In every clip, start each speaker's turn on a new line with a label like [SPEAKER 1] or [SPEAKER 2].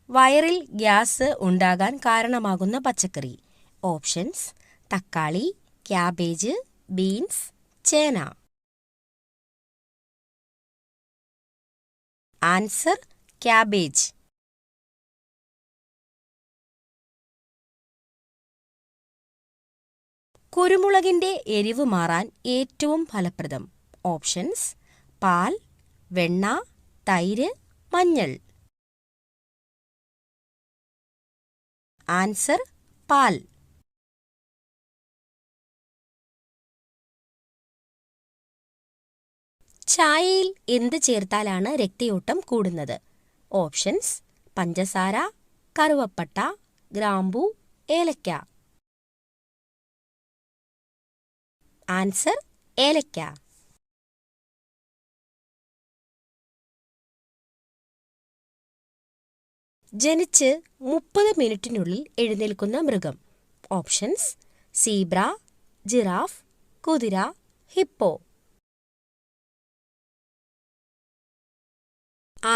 [SPEAKER 1] വയറിൽ ഗ്യാസ് ഉണ്ടാകാൻ കാരണമാകുന്ന പച്ചക്കറി. ഓപ്ഷൻസ്: തക്കാളി, ക്യാബേജ്, ബീൻസ്, ചേന. Answer: cabbage. കുരുമുളകിന്റെ എരിവ് മാറാൻ ഏറ്റവും ഫലപ്രദം. ഓപ്ഷൻസ്: പാൽ, വെണ്ണ, തൈര്, മഞ്ഞൾ. ആൻസർ: പാൽ. ചായയിൽ എന്ത് ചേർത്താലാണ് രക്തയോട്ടം കൂടുന്നത്? ഓപ്ഷൻസ്: പഞ്ചസാര, കറുവപ്പട്ട, ഗ്രാമ്പൂ, ഏലക്ക. ആൻസർ: ഏലക്ക. ജനിച്ച് 30 മിനിറ്റിനുള്ളിൽ എഴുന്നേൽക്കുന്ന മൃഗം. ഓപ്ഷൻസ്: സീബ്ര, ജിറാഫ്, കുതിര, ഹിപ്പോ.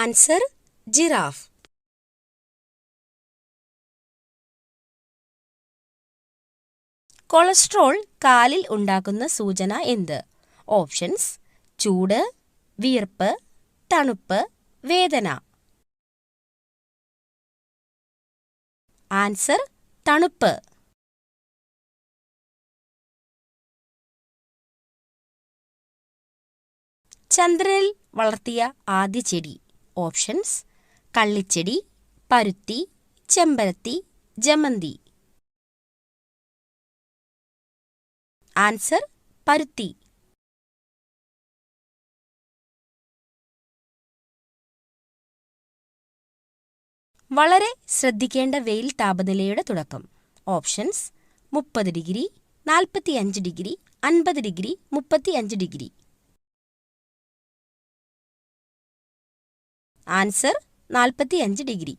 [SPEAKER 1] Answer: giraffe. കൊളസ്ട്രോൾ കാലിൽ ഉണ്ടാക്കുന്ന സൂചന എന്ത്? ഓപ്ഷൻസ്: ചൂട്, വിയർപ്പ്, തണുപ്പ്, വേദന. ആൻസർ: തണുപ്പ്. ചന്ദ്രനിൽ വളർത്തിയ ആദ്യ ചെടി. ഓപ്ഷൻസ്: കള്ളിച്ചെടി, പരുത്തി, ചെമ്പരത്തി, ജമന്തി. ആൻസർ: പരുത്തി. വളരെ ശ്രദ്ധിക്കേണ്ട വെയിൽ താപനിലയുടെ തുടക്കം. Options: 30 degree, 45 degree, 50 degree, 35 degree. Answer: 45 degree.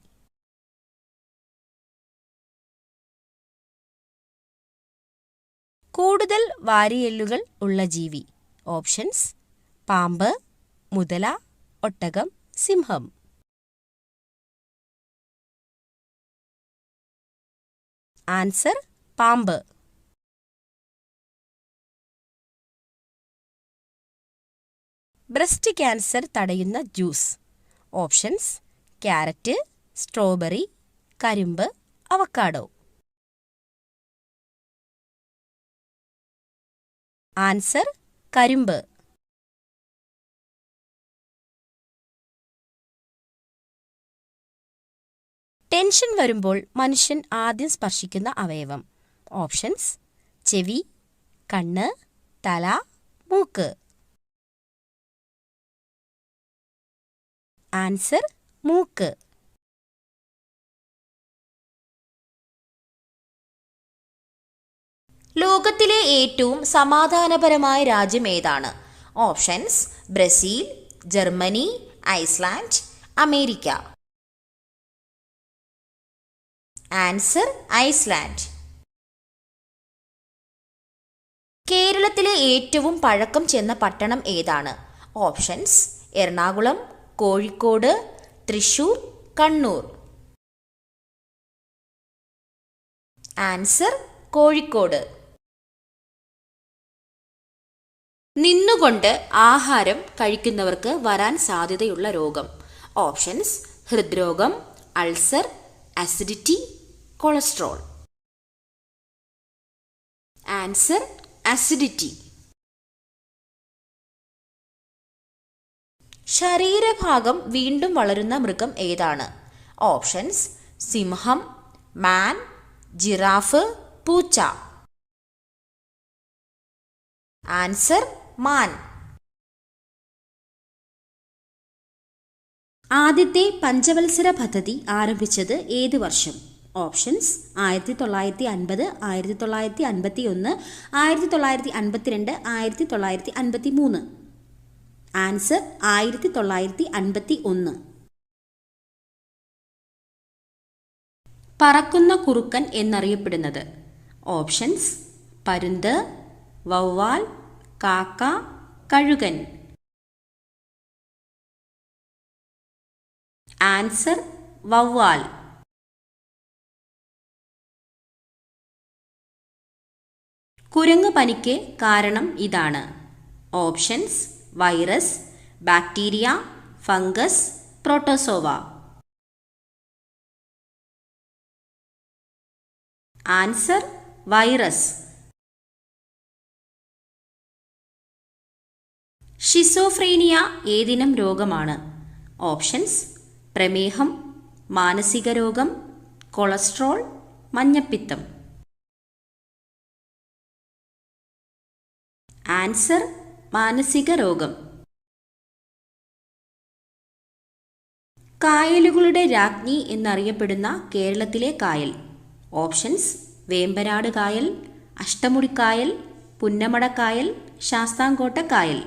[SPEAKER 1] കൂടുതൽ വാരിയെല്ലുകൾ ഉള്ള ജീവി. ഓപ്ഷൻസ്: പാമ്പ്, മുതല, ഒട്ടകം, സിംഹം. ആൻസർ: പാമ്പ്. ബ്രസ്റ്റ് ക്യാൻസർ തടയുന്ന ജ്യൂസ്. ഓപ്ഷൻസ്: ക്യാരറ്റ്, സ്ട്രോബെറി, കരിമ്പ്, അവക്കാഡോ. ആൻസർ: കരിമ്പ്. ടെൻഷൻ വരുമ്പോൾ മനുഷ്യൻ ആദ്യം സ്പർശിക്കുന്ന അവയവം. ഓപ്ഷൻസ്: ചെവി, കണ്ണ്, തല, മൂക്ക്. ആൻസർ: മൂക്ക്. ലോകത്തിലെ ഏറ്റവും സമാധാനപരമായ രാജ്യം ഏതാണ്? Options: Brazil, Germany, Iceland, America. Answer: Iceland. കേരളത്തിലെ ഏറ്റവും പഴക്കം ചെന്ന പട്ടണം ഏതാണ്? ഓപ്ഷൻസ്: എറണാകുളം, കോഴിക്കോട്, തൃശൂർ, കണ്ണൂർ. ആൻസർ: കോഴിക്കോട്. നിന്നുകൊണ്ട് ആഹാരം കഴിക്കുന്നവർക്ക് വരാൻ സാധ്യതയുള്ള രോഗം. ഓപ്ഷൻസ്: ഹൃദ്രോഗം, ulcer, acidity, cholesterol. Answer: acidity. ശരീരഭാഗം വീണ്ടും വളരുന്ന മൃഗം ഏതാണ്? ഓപ്ഷൻസ്: സിംഹം, മാൻ, ജിറാഫ്, പൂച്ച. ആൻസർ: മാൻ. ആദ്യത്തെ പഞ്ചവത്സര പദ്ധതി ആരംഭിച്ചത് ഏത് വർഷം? ഓപ്ഷൻസ്: 1950, 1951, 1952, 1953. ആൻസർ: 1951. പറക്കുന്ന കുറുക്കൻ എന്നറിയപ്പെടുന്നത്. ഓപ്ഷൻസ്: പരുന്ത്, വവ്വാൽ, കാക്ക, കഴുകൻ. ആൻസർ: വവ്വാൽ. കുരങ്ങു പനിക്ക് കാരണം ഇതാണ്. Options: virus, bacteria, fungus, protozoa. Answer: virus. Schizophrenia ഏതിനം രോഗമാണ്? ഓപ്ഷൻസ്: പ്രമേഹം, മാനസിക രോഗം, കൊളസ്ട്രോൾ, മഞ്ഞപ്പിത്തം. ആൻസർ: മാനസിക രോഗം. കായലുകളുടെ രാജ്ഞി എന്നറിയപ്പെടുന്ന കേരളത്തിലെ കായൽ. ഓപ്ഷൻസ്: വേമ്പനാട് കായൽ, അഷ്ടമുടിക്കായൽ, പുന്നമടക്കായൽ, ശാസ്താംകോട്ട കായൽ.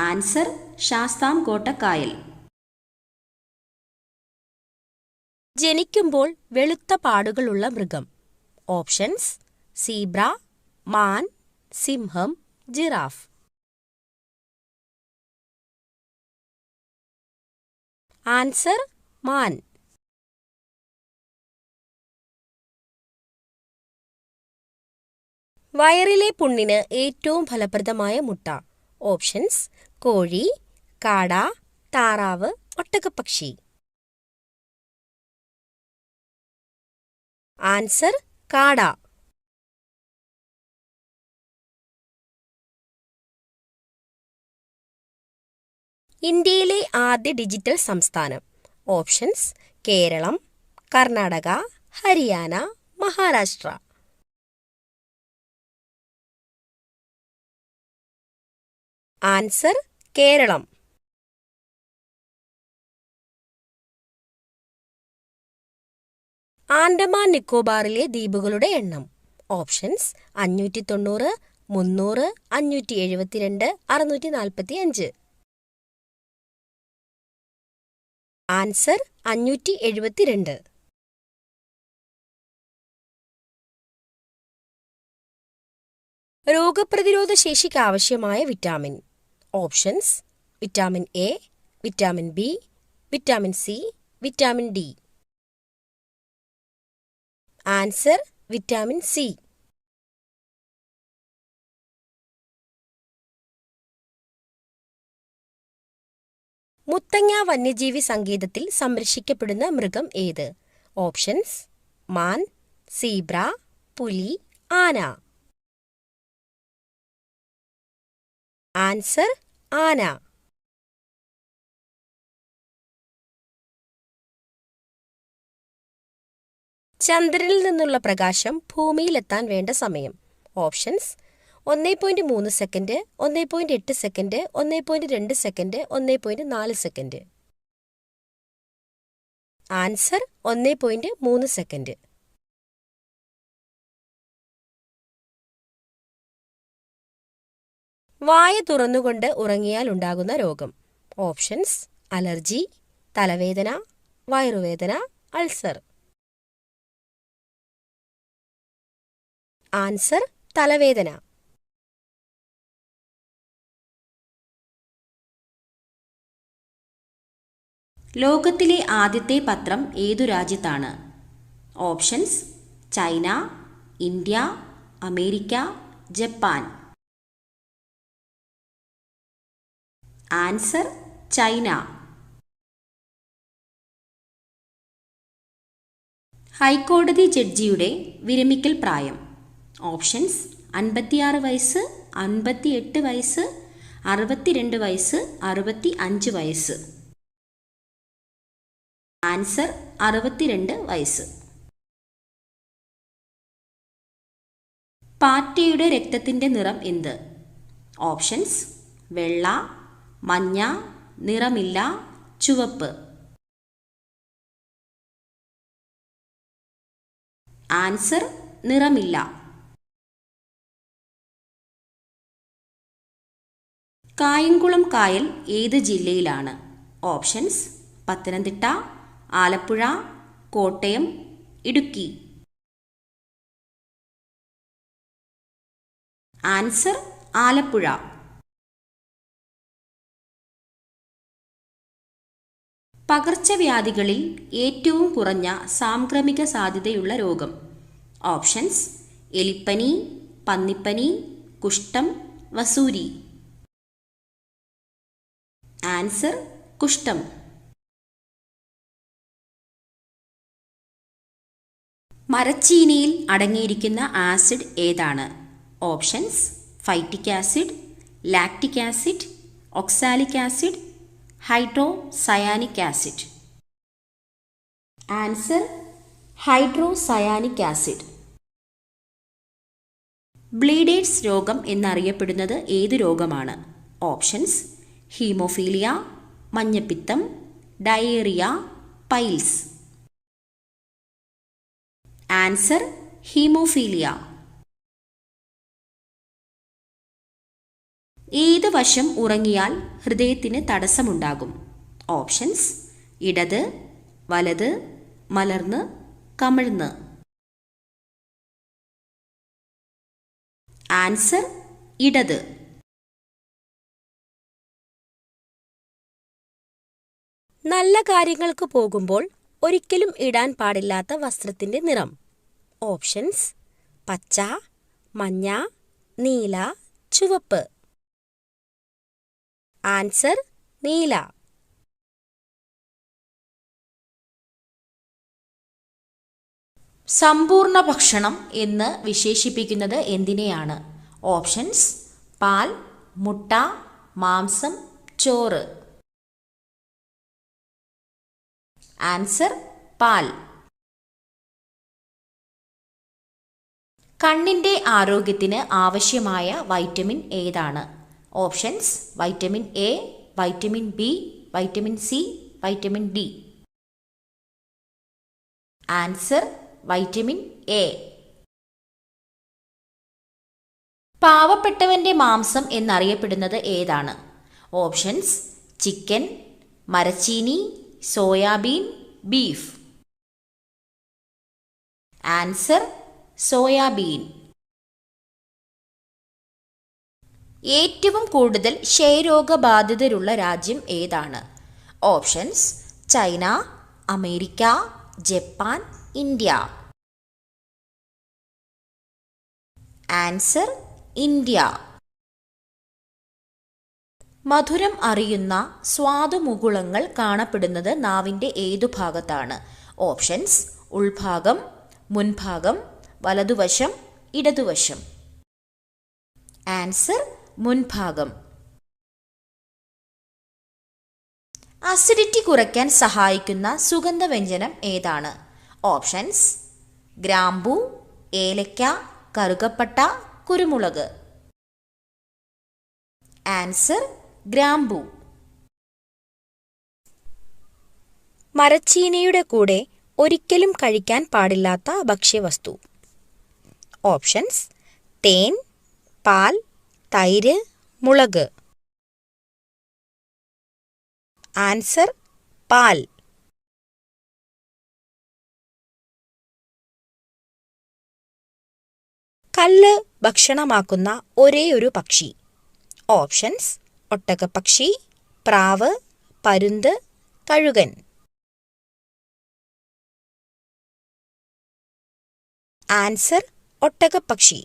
[SPEAKER 1] ആൻസർ: ശാസ്താംകോട്ട കായൽ. ജനിക്കുമ്പോൾ വെളുത്ത പാടുകളുള്ള മൃഗം. ഓപ്ഷൻസ്: സീബ്ര, മാൻ, സിംഹം, ജിറാഫ്. ആൻസർ: മാൻ. വയറിലെ പുണ്ണിന് ഏറ്റവും ഫലപ്രദമായ മുട്ട. ഓപ്ഷൻസ്: കോഴി, കാട, താറാവ്, ഒട്ടകപ്പക്ഷി. ആൻസർ: കാട. ഇന്ത്യയിലെ ആദ്യ ഡിജിറ്റൽ സംസ്ഥാനം. ഓപ്ഷൻസ്: കേരളം, കർണാടക, ഹരിയാന, മഹാരാഷ്ട്ര. ആൻസർ: കേരളം. ആൻഡമാൻ നിക്കോബാറിലെ ദ്വീപുകളുടെ എണ്ണം. ഓപ്ഷൻസ്: 590, 300, 572, 645. ആൻസർ: 572. രോഗപ്രതിരോധ ശേഷിക്ക് ആവശ്യമായ vitamin. Options: vitamin A, vitamin B, vitamin C, vitamin D. Answer: vitamin C. Muthanga വന്യജീവി സങ്കേതത്തിൽ സംരക്ഷിക്കപ്പെടുന്ന മൃഗം ഏത്? ഓപ്ഷൻസ്: മാൻ, സീബ്ര, പുലി, ആന. ആൻസർ: ആന. ചന്ദ്രനിൽ നിന്നുള്ള പ്രകാശം ഭൂമിയിലെത്താൻ വേണ്ട സമയം. Options: 1.3 second, 1.8 second, 1.2 second, 1.4 second. Answer: 1.3 second. വായ തുറന്നുകൊണ്ട് ഉറങ്ങിയാൽ ഉണ്ടാകുന്ന രോഗം. ഓപ്ഷൻസ്: അലർജി, തലവേദന, വയറുവേദന, അൾസർ. ആൻസർ: തലവേദന. ലോകത്തിലെ ആദ്യത്തെ പത്രം ഏതു രാജ്യത്താണ്? Options: China, India, America, Japan. Answer: China. ഹൈക്കോടതി ജഡ്ജിയുടെ വിരമിക്കൽ പ്രായം. ഓപ്ഷൻസ്: 56 വയസ്സ്, 58 വയസ്സ്, 62 വയസ്സ്, 65 വയസ്സ്. ആൻസർ: 62 വയസ്സ്. പാറ്റയുടെ രക്തത്തിൻ്റെ നിറം എന്ത്? ഓപ്ഷൻസ്: വെള്ള, മഞ്ഞ, നിറമില്ല, ചുവപ്പ്. ആൻസർ: നിറമില്ല. കായംകുളം കായൽ ഏത് ജില്ലയിലാണ്? ഓപ്ഷൻസ്: പത്തനംതിട്ട, ആലപ്പുഴ, കോട്ടയം, ഇടുക്കി. ആൻസർ: ആലപ്പുഴ. പകർച്ചവ്യാധികളിൽ ഏറ്റവും കുറഞ്ഞ സാംക്രമിക സാധ്യതയുള്ള രോഗം. ഓപ്ഷൻസ്:
[SPEAKER 2] എലിപ്പനി, പന്നിപ്പനി, കുഷ്ഠം, വസൂരി. ആൻസർ കുഷ്ഠം. മരച്ചീനിയിൽ അടങ്ങിയിരിക്കുന്ന ആസിഡ് ഏതാണ്? Options: phytic acid, lactic acid, oxalic acid, hydrocyanic acid. Answer hydrocyanic acid. Bleeders രോഗം എന്നറിയപ്പെടുന്നത് ഏത് രോഗമാണ്? ഓപ്ഷൻസ്: ഹീമോഫീലിയ, മഞ്ഞപ്പിത്തം, ഡയേറിയ, പൈൽസ്. Answer haemophilia. ഏത് വശം ഉറങ്ങിയാൽ ഹൃദയത്തിന് തടസ്സമുണ്ടാകും? ഓപ്ഷൻസ്: ഇടത്, വലത്, മലർന്ന്, കമിഴ്ന്ന്. ആൻസർ ഇടത്.
[SPEAKER 1] നല്ല കാര്യങ്ങൾക്ക് പോകുമ്പോൾ ഒരിക്കലും ഇടാൻ പാടില്ലാത്ത വസ്ത്രത്തിന്റെ നിറം. ഓപ്ഷൻസ്: പച്ച, മഞ്ഞ, നീല, ചുവപ്പ്. ആൻസർ നീല.
[SPEAKER 2] സമ്പൂർണ്ണ ഭക്ഷണം എന്ന് വിശേഷിപ്പിക്കുന്നത് എന്തിനെയാണ്? ഓപ്ഷൻസ്: പാൽ, മുട്ട, മാംസം, ചോറ്. ആൻസർ പാൽ. കണ്ണിന്റെ ആരോഗ്യത്തിന് ആവശ്യമായ വൈറ്റമിൻ ഏതാണ്? Options: vitamin A, vitamin B, vitamin C, vitamin D. Answer vitamin A. പാവപ്പെട്ടവന്റെ മാംസം എന്നറിയപ്പെടുന്നത് ഏതാണ്? ഓപ്ഷൻസ്: ചിക്കൻ, മരച്ചീനി, സോയാബീൻ, ബീഫ്. Answer soyabean. ഏറ്റവും കൂടുതൽ ക്ഷയരോഗബാധിതരുള്ള രാജ്യം ഏതാണ്? Options: China, America, Japan, India. Answer India. മധുരം അറിയുന്ന സ്വാദുമുകുളങ്ങൾ കാണപ്പെടുന്നത് നാവിൻ്റെ ഏതു ഭാഗത്താണ്? ഓപ്ഷൻസ്: ഉൾഭാഗം, മുൻഭാഗം, വലതുവശം, ഇടതുവശം. ആൻസർ മുൻഭാഗം. അസിഡിറ്റി കുറയ്ക്കാൻ സഹായിക്കുന്ന സുഗന്ധവ്യഞ്ജനം ഏതാണ്? ഓപ്ഷൻസ്: ഗ്രാമ്പൂ, ഏലക്ക, കറുകപ്പട്ട, കുരുമുളക്. ആൻസർ ഗ്രാമ്പൂ.
[SPEAKER 1] മരച്ചീനിയുടെ കൂടെ ഒരിക്കലും കഴിക്കാൻ പാടില്ലാത്ത ഭക്ഷ്യവസ്തു. ഓപ്ഷൻസ്: തേൻ, പാൽ, തൈര്, മുളക്. ആൻസർ പാൽ. കല്ല് ഭക്ഷണമാക്കുന്ന ഒരേയൊരു പക്ഷി. ഓപ്ഷൻസ്: ഒട്ടകപ്പക്ഷി, പ്രാവ്, പരുന്ത്, കഴുകൻ. ആൻസർ ഒട്ടകപ്പക്ഷി.